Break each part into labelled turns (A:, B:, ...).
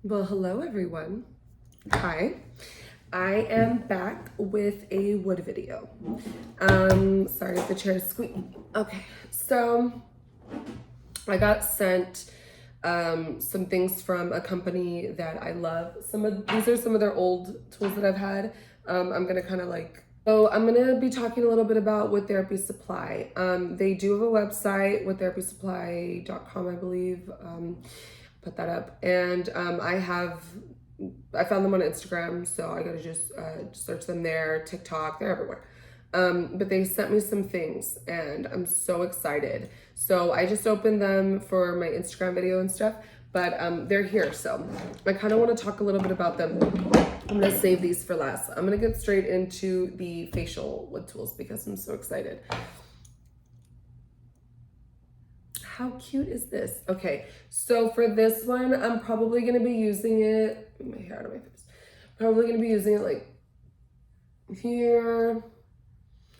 A: Well, hello everyone. Hi. I am back with a wood video. Sorry if the chair is squeaking. Okay, so I got sent some things from a company that I love. These are some of their old tools that I've had. I'm gonna kind of I'm gonna be talking a little bit about Wood Therapy Supply. They do have a website, woodtherapysupply.com, I believe. Put that up, and I found them on Instagram, so I gotta just search them there. TikTok, they're everywhere. But they sent me some things and I'm so excited. So I just opened them for my Instagram video and stuff, but they're here. So I kind of want to talk a little bit about them. I'm gonna save these for last. I'm gonna get straight into the facial wood tools because I'm so excited. How cute is this? Okay, so for this one, I'm probably gonna be using it, my hair out of my face. Probably gonna be using it like here.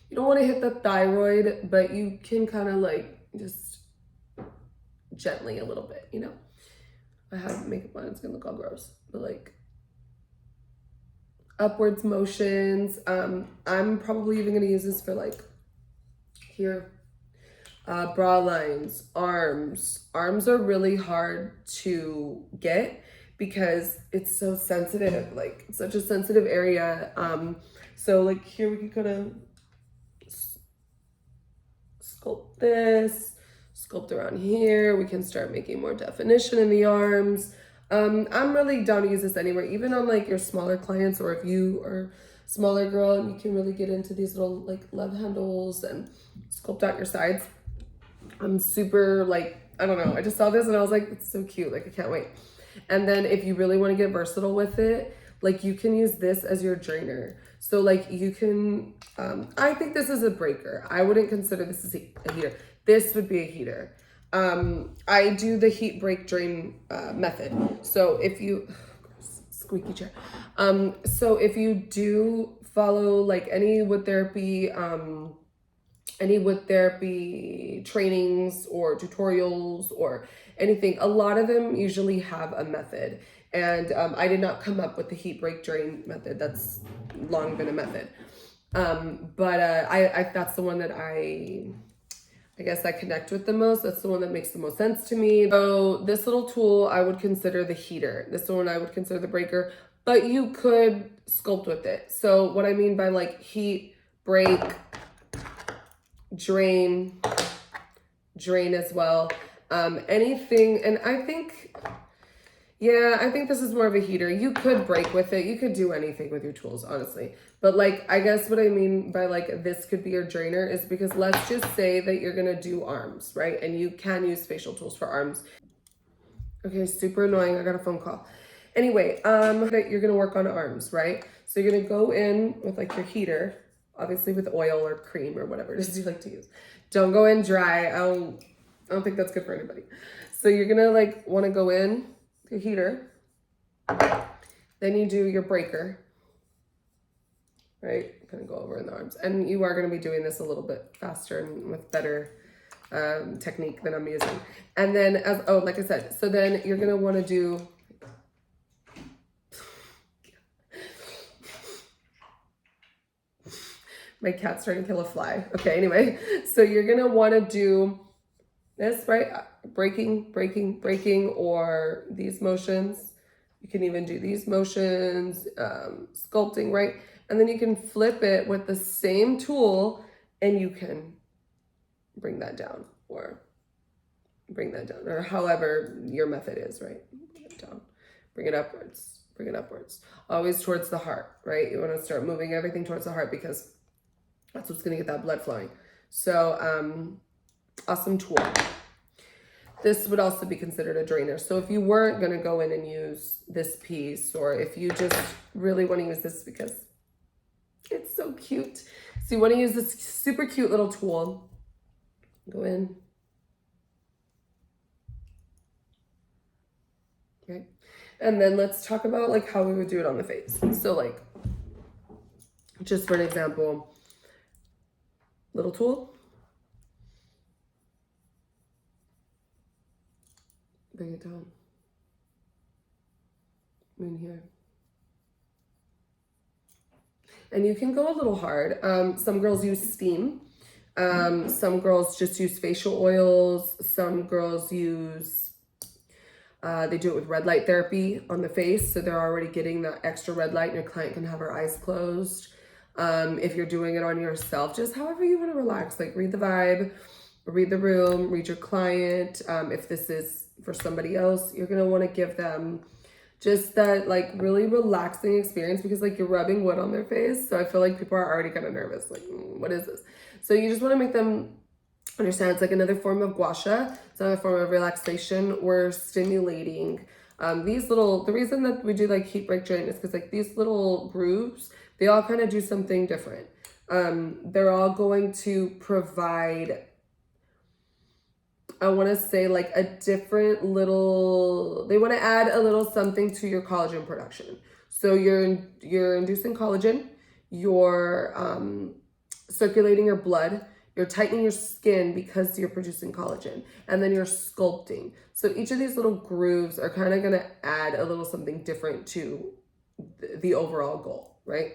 A: You don't want to hit the thyroid, but you can kind of like just gently a little bit, you know. I have makeup on, it's gonna look all gross, but like upwards motions. I'm probably even gonna use this for like here. Bra lines, arms. Arms are really hard to get because it's so sensitive, like it's such a sensitive area. So like here we can kind of sculpt this, sculpt around here. We can start making more definition in the arms. I'm really down to use this anywhere, even on like your smaller clients, or if you are a smaller girl and you can really get into these little like love handles and sculpt out your sides. I'm super like, I don't know. I just saw this and I was like, it's so cute. Like, I can't wait. And then if you really want to get versatile with it, like you can use this as your drainer. So like you can, I think this is a breaker. I wouldn't consider this as a heater. This would be a heater. I do the heat break drain method. So if you, squeaky chair. So if you do follow like any wood therapy trainings or tutorials or anything, a lot of them usually have a method. And I did not come up with the heat break drain method. That's long been a method. But I that's the one that I guess I connect with the most. That's the one that makes the most sense to me. So this little tool I would consider the heater. This one I would consider the breaker, but you could sculpt with it. So what I mean by like heat, break, drain as well. Anything, and I think this is more of a heater. You could break with it. You could do anything with your tools, honestly. But like, I guess what I mean by like this could be your drainer is because let's just say that you're gonna do arms, right? And you can use facial tools for arms. Okay, super annoying. I got a phone call. Anyway, that you're gonna work on arms, right? So you're gonna go in with like your heater, obviously with oil or cream or whatever it is you like to use. Don't go in dry. I don't think that's good for anybody. So you're gonna like wanna go in your heater. Then you do your breaker, right? Kind of go over in the arms. And you are gonna be doing this a little bit faster and with better technique than I'm using. And then like I said, so then you're gonna wanna do, my cat's trying to kill a fly. Okay, anyway, so you're gonna wanna do this, right? Breaking, or these motions. You can even do these motions, sculpting, right? And then you can flip it with the same tool and you can bring that down or however your method is, right? Bring it down, bring it upwards, always towards the heart, right? You want to start moving everything towards the heart because that's what's going to get that blood flowing. So awesome tool. This would also be considered a drainer. So if you weren't going to go in and use this piece, or if you just really want to use this because it's so cute, so you want to use this super cute little tool, go in. Okay. And then let's talk about like how we would do it on the face. So like, just for an example, little tool, bring it down. in here. And you can go a little hard. Some girls use steam. Some girls just use facial oils. Some girls use, they do it with red light therapy on the face. So they're already getting that extra red light and your client can have her eyes closed. If you're doing it on yourself, just however you want to relax, like read the vibe, read the room, read your client. If this is for somebody else, you're going to want to give them just that like really relaxing experience because like you're rubbing wood on their face. So I feel like people are already kind of nervous. Like, what is this? So you just want to make them understand it's like another form of gua sha. It's another form of relaxation. We're stimulating these little, the reason that we do like heat break joint is because like these little grooves, they all kind of do something different. They're all going to provide, I want to say like a different little, they want to add a little something to your collagen production. So you're inducing collagen, you're circulating your blood, you're tightening your skin because you're producing collagen, and then you're sculpting. So each of these little grooves are kind of going to add a little something different to the overall goal, right?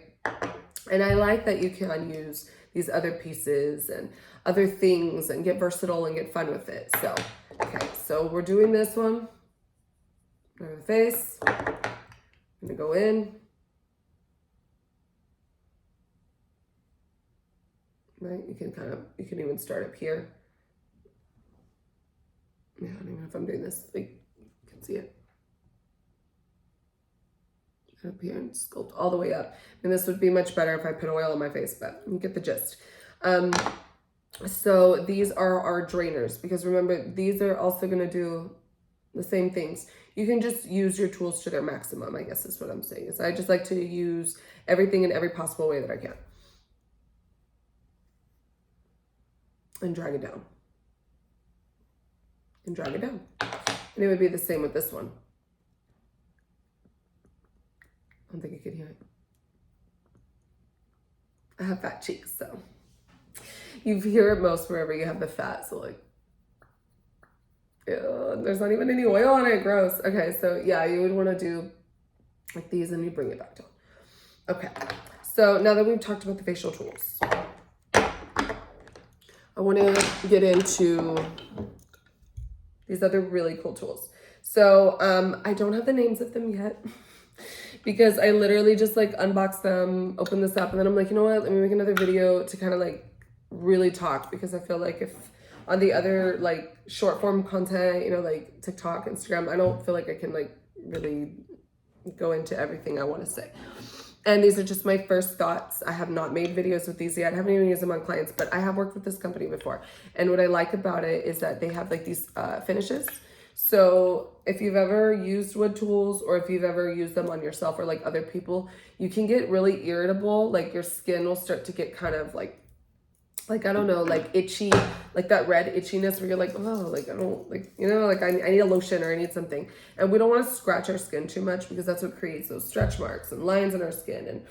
A: And I like that you can use these other pieces and other things and get versatile and get fun with it. So, okay, so we're doing this one. Over the face. I'm gonna go in. Right, you can even start up here. Yeah, I don't even know if I'm doing this, like, you can see it. Up here and sculpt all the way up. And this would be much better if I put oil on my face, but you get the gist. So these are our drainers, because remember, these are also going to do the same things. You can just use your tools to their maximum, I guess is what I'm saying. Is I just like to use everything in every possible way that I can. And drag it down. And drag it down. And it would be the same with this one. I don't think you can hear it. I have fat cheeks, so you hear it most wherever you have the fat. So like, ew, there's not even any oil on it. Gross. Okay, so yeah, you would want to do like these and you bring it back down. Okay, so now that we've talked about the facial tools, I want to get into these other really cool tools. So I don't have the names of them yet. Because I literally just like unbox them, open this up, and then I'm like, you know what, let me make another video to kind of like really talk, because I feel like if on the other like short form content, you know, like TikTok, Instagram, I don't feel like I can like really go into everything I want to say. And these are just my first thoughts. I have not made videos with these yet. I haven't even used them on clients, but I have worked with this company before. And what I like about it is that they have like these finishes. So if you've ever used wood tools, or if you've ever used them on yourself or like other people, you can get really irritable. Like your skin will start to get kind of like, I don't know, like itchy, like that red itchiness where you're like, oh, like I don't like, you know, like I need a lotion or I need something. And we don't want to scratch our skin too much, because that's what creates those stretch marks and lines in our skin. And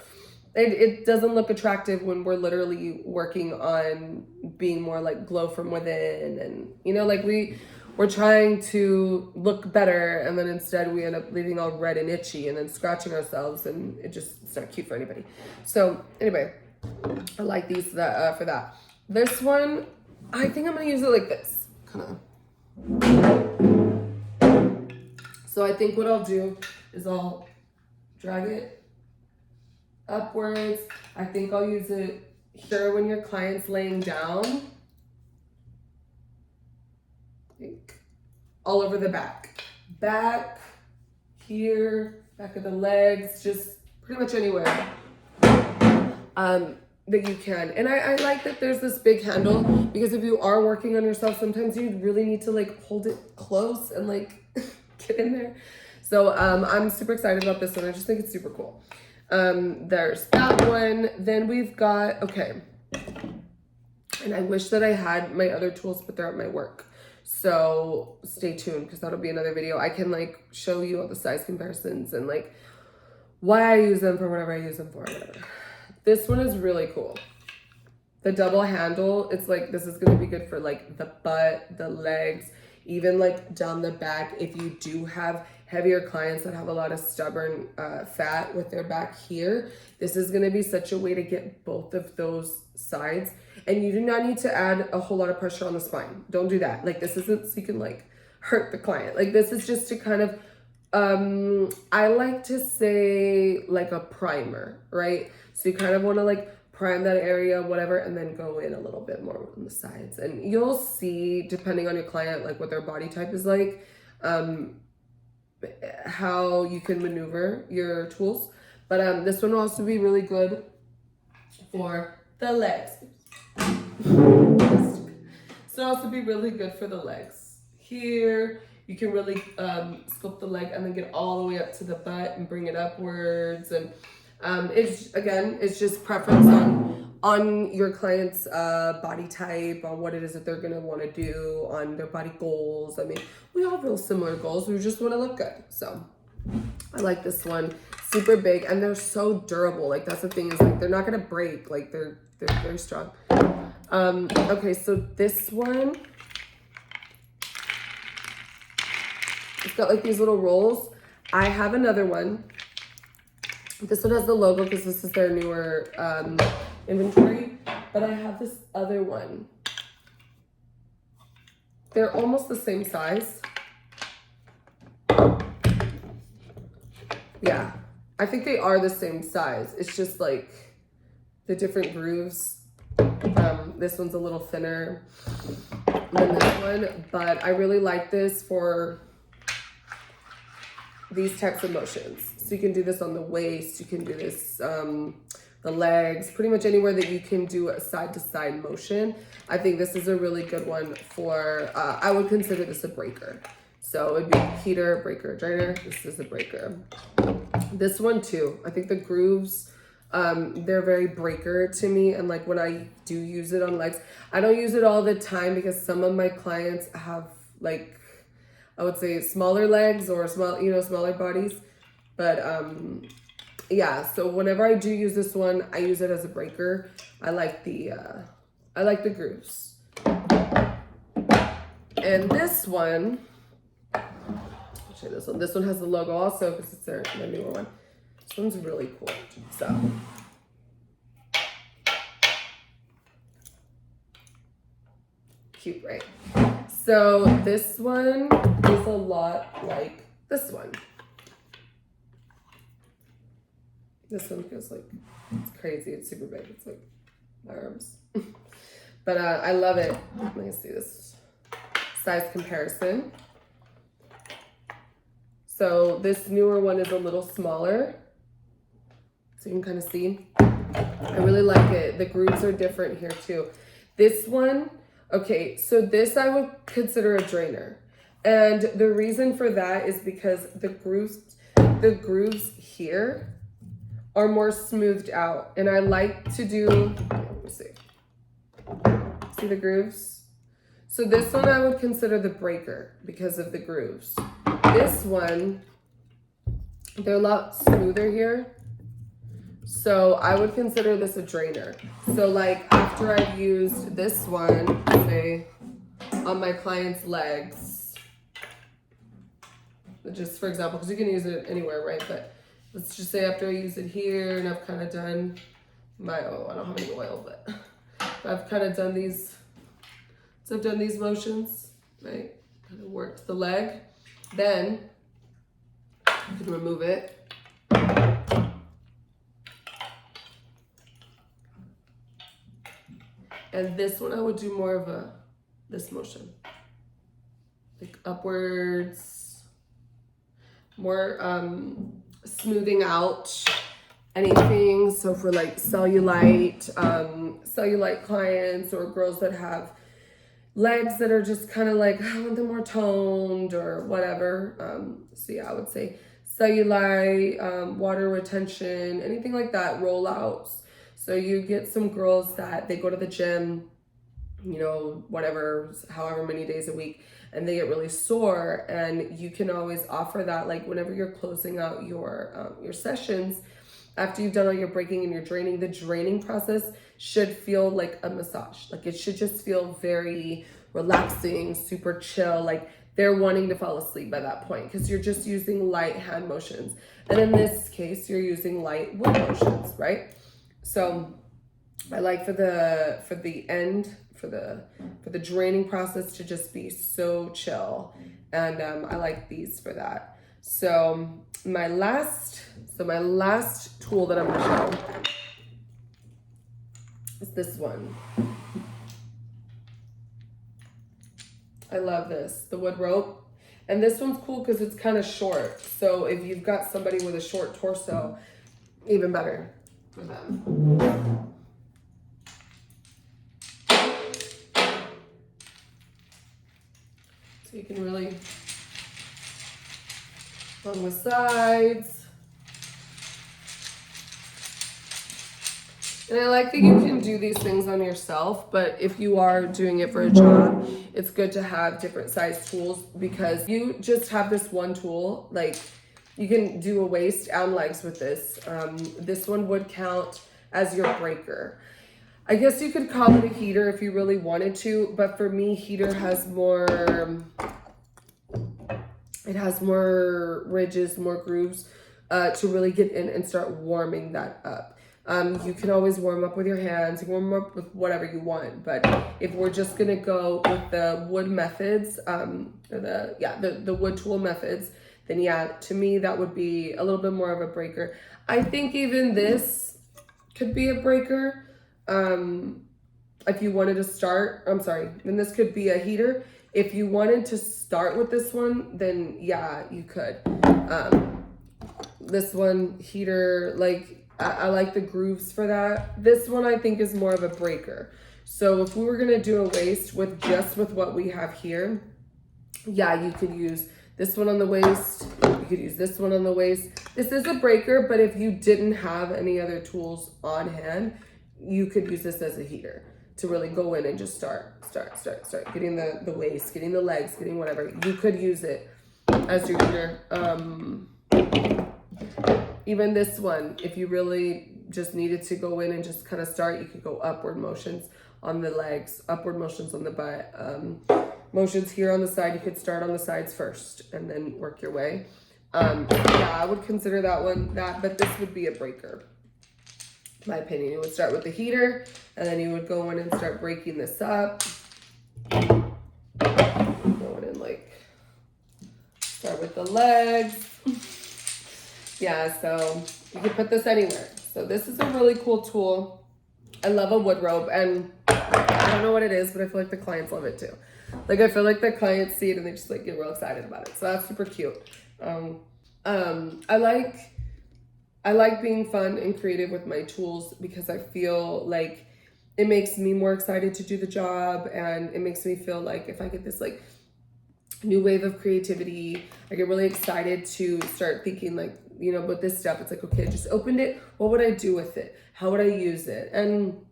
A: it doesn't look attractive when we're literally working on being more like glow from within. And, you know, like we're trying to look better, and then instead we end up leaving all red and itchy and then scratching ourselves, and it's not cute for anybody. So anyway, I like these for that. This one, I think I'm gonna use it like this, kind of. So I think what I'll do is I'll drag it upwards. I think I'll use it here when your client's laying down. All over the back here, back of the legs, just pretty much anywhere that you can. And I like that there's this big handle, because if you are working on yourself, sometimes you really need to like hold it close and like get in there. So I'm super excited about this one. I just think it's super cool. There's that one. Then we've got, okay, and I wish that I had my other tools, but they're at my work. So stay tuned, because that'll be another video. I can like show you all the size comparisons and like why I use them for whatever I use them for, whatever. This one is really cool. The double handle, it's like, this is going to be good for like the butt, the legs, even like down the back. If you do have heavier clients that have a lot of stubborn fat with their back here, this is going to be such a way to get both of those sides. And you do not need to add a whole lot of pressure on the spine. Don't do that. Like, this isn't so you can like hurt the client. Like, this is just to kind of I like to say like a primer, right? So you kind of want to like prime that area, whatever, and then go in a little bit more on the sides. And you'll see, depending on your client, like what their body type is like, how you can maneuver your tools. But this one will also be really good for the legs. So it'll also be really good for the legs. Here, you can really sculpt the leg and then get all the way up to the butt and bring it upwards. And it's just preference on your client's body type, on what it is that they're gonna want to do, on their body goals. I mean, we all have real similar goals. We just want to look good. So I like this one. Super big, and they're so durable. Like, that's the thing, is like they're not gonna break. Like, they're very strong. Okay, so this one, it's got like these little rolls. I have another one. This one has the logo because this is their newer inventory, but I have this other one. They're almost the same size. Yeah, I think they are the same size. It's just like the different grooves. This one's a little thinner than this one, but I really like this for these types of motions. So you can do this on the waist, you can do this the legs, pretty much anywhere that you can do a side-to-side motion. I think this is a really good one for, I would consider this a breaker. So it'd be heater, breaker, drainer. This is a breaker. This one too, I think the grooves, they're very breaker to me. And like when I do use it on legs, I don't use it all the time because some of my clients have like, I would say smaller legs or smaller bodies. But yeah, so whenever I do use this one, I use it as a breaker. I like the grooves. And this one, I'll show you this one. This one has the logo also because it's their newer one. This one's really cool. So cute, right? So this one is a lot like this one. This one feels like, it's crazy. It's super big. It's like my arms. But I love it. Let me see this size comparison. So this newer one is a little smaller. So you can kind of see. I really like it. The grooves are different here too. This one, okay, so this I would consider a drainer. And the reason for that is because the grooves here are more smoothed out. And I like to do, let me see the grooves? So this one I would consider the breaker because of the grooves. This one, they're a lot smoother here. So I would consider this a drainer. So like after I've used this one, say on my client's legs, just for example, because you can use it anywhere, right? But let's just say after I use it here and I've kind of done my, I don't have any oil, but I've kind of done these, so I've done these motions, right? Kind of worked the leg. Then you can remove it. And this one I would do more of this motion. Like upwards, more smoothing out anything. So for like cellulite clients or girls that have legs that are just kind of like, I want them more toned or whatever. So yeah, I would say cellulite, water retention, anything like that, rollouts. So you get some girls that they go to the gym, whatever, however many days a week, and they get really sore, and you can always offer that, like whenever you're closing out your sessions, after you've done all your breaking and your draining, the draining process should feel like a massage. Like it should just feel very relaxing, super chill. Like they're wanting to fall asleep by that point because you're just using light hand motions. And in this case, you're using light wood motions, right? So I like for the end, for the draining process to just be so chill. And I like these for that. So my last tool that I'm gonna show is this one. I love this, the wood rope. And this one's cool because it's kind of short. So if you've got somebody with a short torso, even better for them. So you can really, along the sides. And I like that you can do these things on yourself, but if you are doing it for a job, it's good to have different size tools because you just have this one tool. Like you can do a waist and legs with this. This one would count as your breaker. I guess you could call it a heater if you really wanted to, but for me, heater has more, it has more ridges, more grooves to really get in and start warming that up. You can always warm up with your hands, warm up with whatever you want. But if we're just gonna go with the wood methods, the wood tool methods, then yeah, to me that would be a little bit more of a breaker. I think even this could be a breaker. If you wanted to start, then this could be a heater. If you wanted to start with this one, then yeah, you could. This one, heater, like, I like the grooves for that. This one I think is more of a breaker. So if we were gonna do a waist with what we have here, yeah, you could use this one on the waist. You could use this one on the waist. This is a breaker, but if you didn't have any other tools on hand, you could use this as a heater to really go in and just start getting the waist, getting the legs, getting whatever. You could use it as your heater. Even this one, if you really just needed to go in and just kind of start, you could go upward motions on the legs, upward motions on the butt, motions here on the side. You could start on the sides first and then work your way. Yeah, I would consider that one but this would be a breaker. In my opinion, you would start with the heater and then you would go in and start breaking this up. Go in and like start with the legs. Yeah, so you can put this anywhere. So this is a really cool tool. I love a wood rope, and I don't know what it is, but I feel like the clients love it too. Like I feel like the clients see it and they just like get real excited about it. So that's super cute. I like being fun and creative with my tools because I feel like it makes me more excited to do the job, and it makes me feel like if I get this like new wave of creativity, I get really excited to start thinking like, you know, with this stuff, it's like, okay, I just opened it. What would I do with it? How would I use it? And,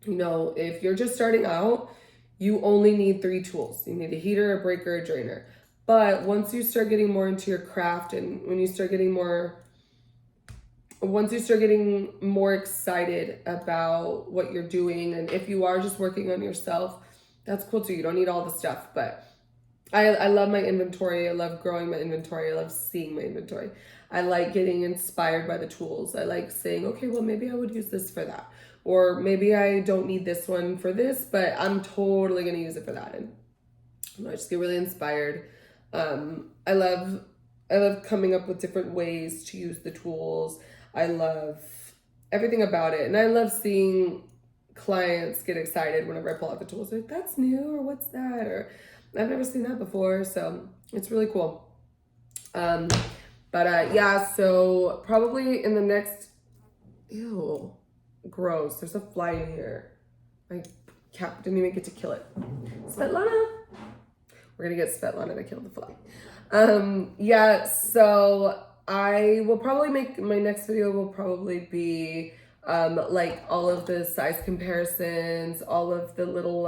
A: you know, if you're just starting out, you only need 3 tools. You need a heater, a breaker, a drainer. But once you start getting more into your craft and once you start getting more excited about what you're doing, and if you are just working on yourself, that's cool too. You don't need all the stuff, but I love my inventory. I love growing my inventory. I love seeing my inventory. I like getting inspired by the tools. I like saying, okay, well, maybe I would use this for that. Or maybe I don't need this one for this, but I'm totally going to use it for that. And I just get really inspired. I love coming up with different ways to use the tools. I love everything about it. And I love seeing clients get excited whenever I pull out the tools. Like, that's new, or what's that? Or I've never seen that before, so it's really cool. Yeah, so probably in the next, ew, gross, there's a fly in here. My cat didn't even get to kill it. Svetlana. We're gonna get Svetlana to kill the fly. Yeah, so I will probably make, my next video will probably be like all of the size comparisons, all of the little,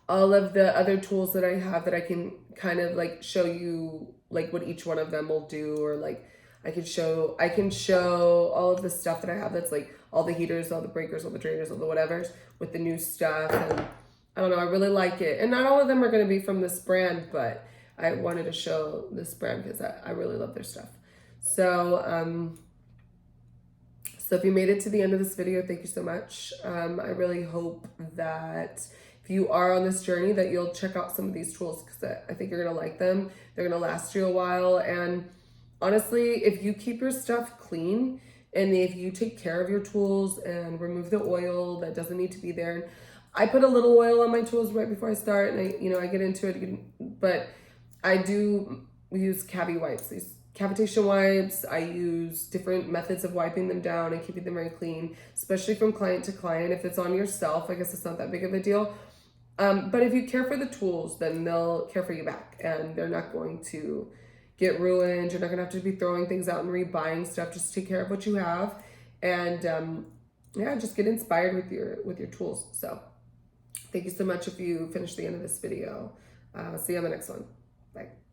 A: all of the other tools that I have that I can kind of like show you like what each one of them will do, or like I can show all of the stuff that I have that's like all the heaters, all the breakers, all the drainers, all the whatevers with the new stuff. And I don't know, I really like it. And not all of them are going to be from this brand, but I wanted to show this brand because I really love their stuff. So, so if you made it to the end of this video, thank you so much. I really hope that if you are on this journey that you'll check out some of these tools because I think you're going to like them. They're going to last you a while. And honestly, if you keep your stuff clean and if you take care of your tools and remove the oil that doesn't need to be there. I put a little oil on my tools right before I start and I get into it, but I do use cavi wipes, these cavitation wipes. I use different methods of wiping them down and keeping them very clean, especially from client to client. If it's on yourself, I guess it's not that big of a deal. But if you care for the tools, then they'll care for you back and they're not going to get ruined. You're not gonna have to be throwing things out and rebuying stuff. Just take care of what you have and yeah, just get inspired with your tools. So thank you so much if you finish the end of this video. See you on the next one. Bye.